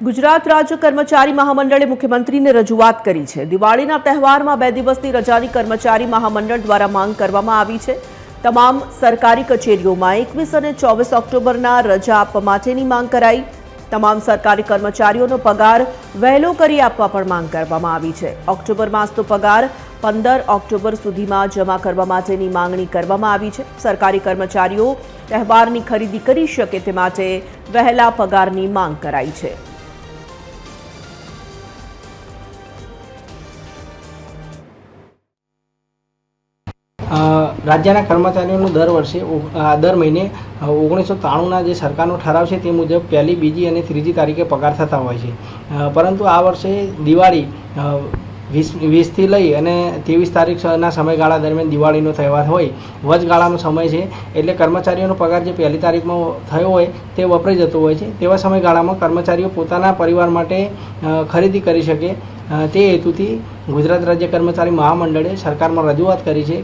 ગુજરાત રાજ્ય કર્મચારી મહામંડળે મુખ્યમંત્રીને રજૂઆત કરી છે। દિવાળીના તહેવારમાં 2 દિવસની રજાની કર્મચારી મહામંડળ દ્વારા માંગ કરવામાં આવી છે। તમામ સરકારી કચેરીઓમાં 21 અને 24 ઓક્ટોબરના રજા આપવા માટેની માંગ કરાઈ। તમામ સરકારી કર્મચારીઓનો પગાર વહેલો કરી આપવા પણ માંગ કરવામાં આવી છે। ઓક્ટોબર માસનો પગાર 15 ઓક્ટોબર સુધીમાં જમા કરવા માટેની માંગણી કરવામાં આવી છે। સરકારી કર્મચારીઓ તહેવારની ખરીદી કરી શકે તે માટે વહેલા પગારની માંગ કરાઈ છે। રાજ્યના કર્મચારીઓનું દર મહિને 1993ના જે સરકારનો ઠરાવ છે તે મુજબ પહેલી, બીજી અને ત્રીજી તારીખે પગાર થતા હોય છે, પરંતુ આ વર્ષે દિવાળી 20થી લઈ અને 23 તારીખના સમયગાળા દરમિયાન દિવાળીનો તહેવાર હોય, વચગાળાનો સમય છે, એટલે કર્મચારીઓનો પગાર જે પહેલી તારીખમાં થયો હોય તે વપરાઈ જતો હોય છે। તેવા સમયગાળામાં કર્મચારીઓ પોતાના પરિવાર માટે ખરીદી કરી શકે તે હેતુથી ગુજરાત રાજ્ય કર્મચારી મહામંડળે સરકારમાં રજૂઆત કરી છે।